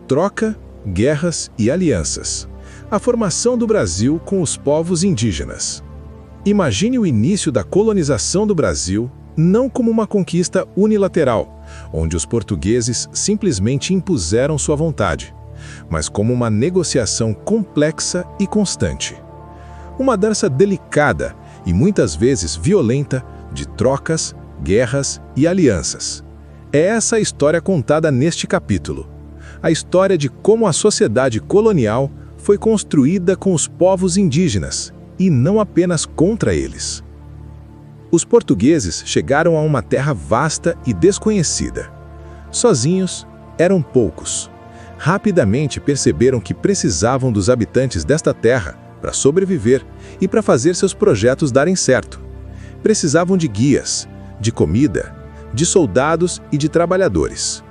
Troca, guerras e alianças. A formação do Brasil com os povos indígenas. Imagine o início da colonização do Brasil não como uma conquista unilateral, onde os portugueses simplesmente impuseram sua vontade, mas como uma negociação complexa e constante. Uma dança delicada e muitas vezes violenta de trocas, guerras e alianças. É essa a história contada neste capítulo. A história de como a sociedade colonial foi construída com os povos indígenas, e não apenas contra eles. Os portugueses chegaram a uma terra vasta e desconhecida. Sozinhos, eram poucos. Rapidamente perceberam que precisavam dos habitantes desta terra para sobreviver e para fazer seus projetos darem certo. Precisavam de guias, de comida, de soldados e de trabalhadores.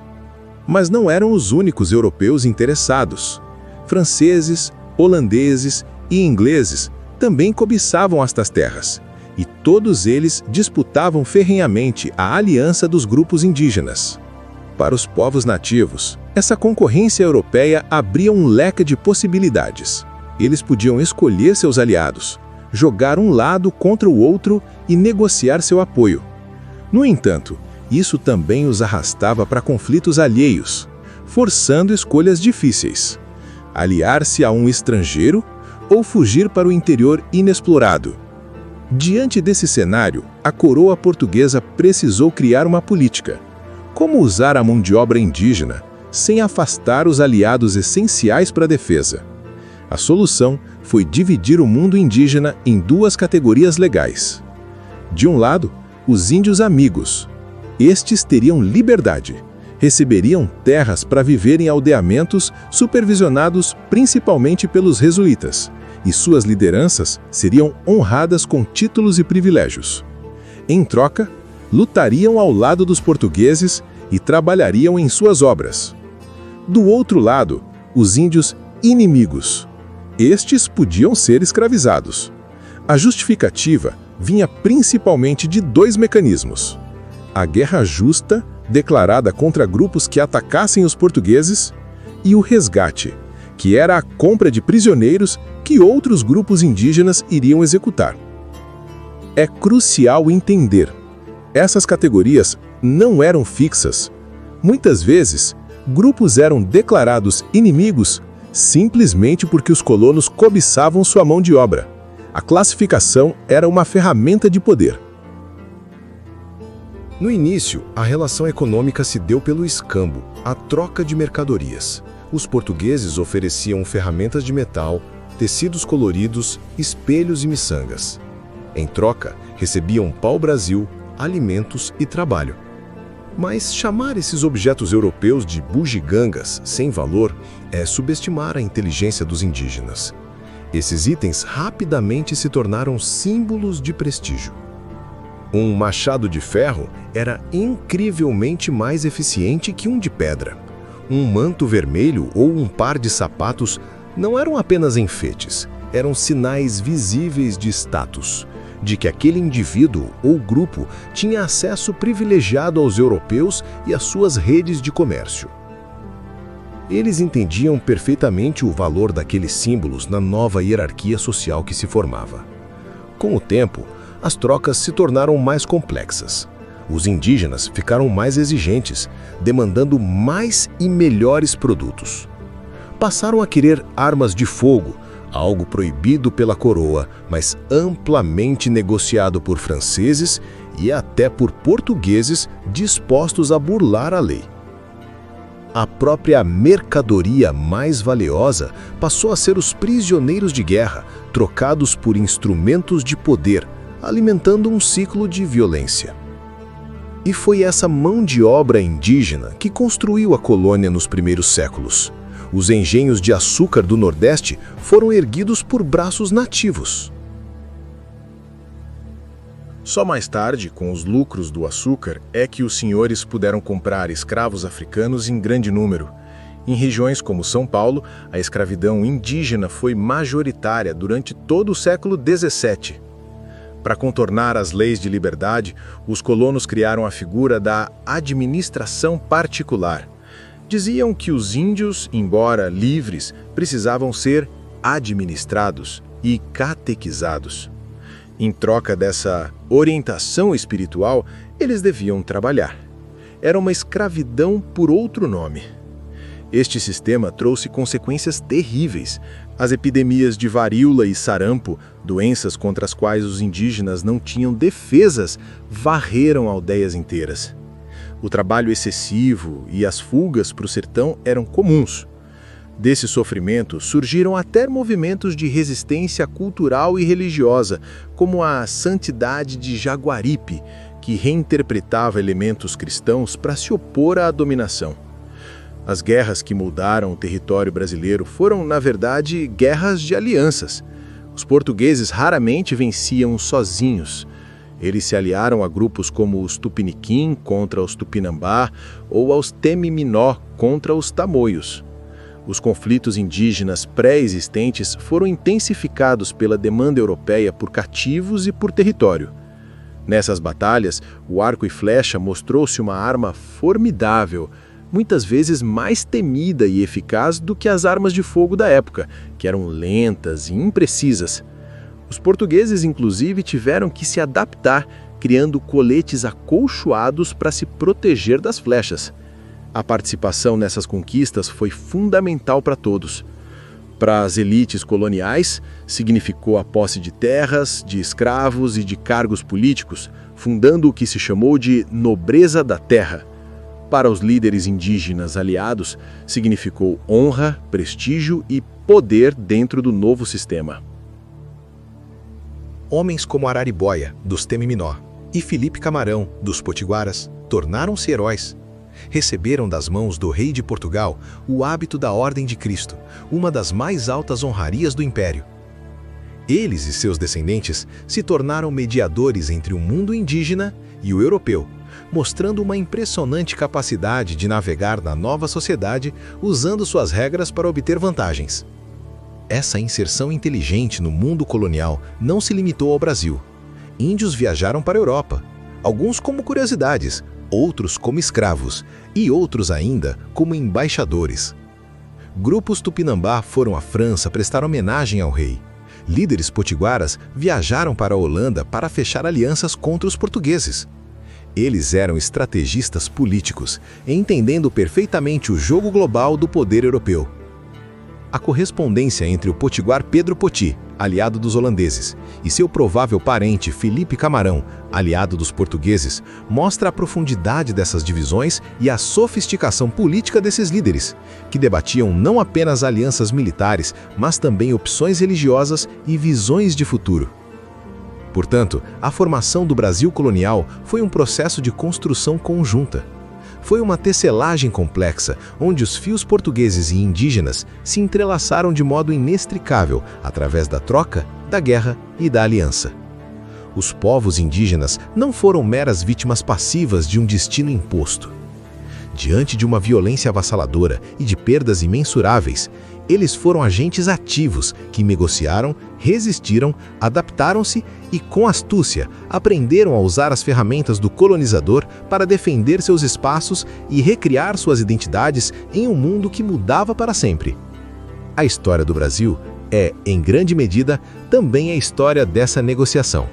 Mas não eram os únicos europeus interessados. Franceses, holandeses e ingleses também cobiçavam estas terras, e todos eles disputavam ferrenhamente a aliança dos grupos indígenas. Para os povos nativos, essa concorrência europeia abria um leque de possibilidades. Eles podiam escolher seus aliados, jogar um lado contra o outro e negociar seu apoio. No entanto, isso também os arrastava para conflitos alheios, forçando escolhas difíceis. Aliar-se a um estrangeiro ou fugir para o interior inexplorado. Diante desse cenário, a coroa portuguesa precisou criar uma política. Como usar a mão de obra indígena sem afastar os aliados essenciais para a defesa? A solução foi dividir o mundo indígena em duas categorias legais. De um lado, os índios amigos. Estes teriam liberdade. Receberiam terras para viver em aldeamentos supervisionados principalmente pelos jesuítas, e suas lideranças seriam honradas com títulos e privilégios. Em troca, lutariam ao lado dos portugueses e trabalhariam em suas obras. Do outro lado, os índios inimigos. Estes podiam ser escravizados. A justificativa vinha principalmente de dois mecanismos: a guerra justa, declarada contra grupos que atacassem os portugueses, e o resgate, que era a compra de prisioneiros que outros grupos indígenas iriam executar. É crucial entender: essas categorias não eram fixas. Muitas vezes, grupos eram declarados inimigos simplesmente porque os colonos cobiçavam sua mão de obra. A classificação era uma ferramenta de poder. No início, a relação econômica se deu pelo escambo, a troca de mercadorias. Os portugueses ofereciam ferramentas de metal, tecidos coloridos, espelhos e miçangas. Em troca, recebiam pau-brasil, alimentos e trabalho. Mas chamar esses objetos europeus de bugigangas sem valor é subestimar a inteligência dos indígenas. Esses itens rapidamente se tornaram símbolos de prestígio. Um machado de ferro era incrivelmente mais eficiente que um de pedra. Um manto vermelho ou um par de sapatos não eram apenas enfeites, eram sinais visíveis de status, de que aquele indivíduo ou grupo tinha acesso privilegiado aos europeus e às suas redes de comércio. Eles entendiam perfeitamente o valor daqueles símbolos na nova hierarquia social que se formava. Com o tempo, as trocas se tornaram mais complexas. Os indígenas ficaram mais exigentes, demandando mais e melhores produtos. Passaram a querer armas de fogo, algo proibido pela coroa, mas amplamente negociado por franceses e até por portugueses dispostos a burlar a lei. A própria mercadoria mais valiosa passou a ser os prisioneiros de guerra, trocados por instrumentos de poder, alimentando um ciclo de violência. E foi essa mão de obra indígena que construiu a colônia nos primeiros séculos. Os engenhos de açúcar do Nordeste foram erguidos por braços nativos. Só mais tarde, com os lucros do açúcar, é que os senhores puderam comprar escravos africanos em grande número. Em regiões como São Paulo, a escravidão indígena foi majoritária durante todo o século XVII. Para contornar as leis de liberdade, os colonos criaram a figura da administração particular. Diziam que os índios, embora livres, precisavam ser administrados e catequizados. Em troca dessa orientação espiritual, eles deviam trabalhar. Era uma escravidão por outro nome. Este sistema trouxe consequências terríveis. As epidemias de varíola e sarampo, doenças contra as quais os indígenas não tinham defesas, varreram aldeias inteiras. O trabalho excessivo e as fugas para o sertão eram comuns. Desse sofrimento surgiram até movimentos de resistência cultural e religiosa, como a Santidade de Jaguaripe, que reinterpretava elementos cristãos para se opor à dominação. As guerras que moldaram o território brasileiro foram, na verdade, guerras de alianças. Os portugueses raramente venciam sozinhos. Eles se aliaram a grupos como os Tupiniquim contra os Tupinambá ou aos Temiminó contra os Tamoios. Os conflitos indígenas pré-existentes foram intensificados pela demanda europeia por cativos e por território. Nessas batalhas, o arco e flecha mostrou-se uma arma formidável, muitas vezes mais temida e eficaz do que as armas de fogo da época, que eram lentas e imprecisas. Os portugueses, inclusive, tiveram que se adaptar, criando coletes acolchoados para se proteger das flechas. A participação nessas conquistas foi fundamental para todos. Para as elites coloniais, significou a posse de terras, de escravos e de cargos políticos, fundando o que se chamou de nobreza da terra. Para os líderes indígenas aliados, significou honra, prestígio e poder dentro do novo sistema. Homens como Araribóia, dos Temiminó, e Felipe Camarão, dos Potiguaras, tornaram-se heróis. Receberam das mãos do rei de Portugal o hábito da Ordem de Cristo, uma das mais altas honrarias do Império. Eles e seus descendentes se tornaram mediadores entre o mundo indígena e o europeu, mostrando uma impressionante capacidade de navegar na nova sociedade usando suas regras para obter vantagens. Essa inserção inteligente no mundo colonial não se limitou ao Brasil. Índios viajaram para a Europa, alguns como curiosidades, outros como escravos e outros ainda como embaixadores. Grupos Tupinambá foram à França prestar homenagem ao rei. Líderes potiguaras viajaram para a Holanda para fechar alianças contra os portugueses. Eles eram estrategistas políticos, entendendo perfeitamente o jogo global do poder europeu. A correspondência entre o potiguar Pedro Poti, aliado dos holandeses, e seu provável parente Felipe Camarão, aliado dos portugueses, mostra a profundidade dessas divisões e a sofisticação política desses líderes, que debatiam não apenas alianças militares, mas também opções religiosas e visões de futuro. Portanto, a formação do Brasil colonial foi um processo de construção conjunta. Foi uma tecelagem complexa, onde os fios portugueses e indígenas se entrelaçaram de modo inextricável através da troca, da guerra e da aliança. Os povos indígenas não foram meras vítimas passivas de um destino imposto. Diante de uma violência avassaladora e de perdas imensuráveis, eles foram agentes ativos que negociaram, resistiram, adaptaram-se e, com astúcia, aprenderam a usar as ferramentas do colonizador para defender seus espaços e recriar suas identidades em um mundo que mudava para sempre. A história do Brasil é, em grande medida, também a história dessa negociação.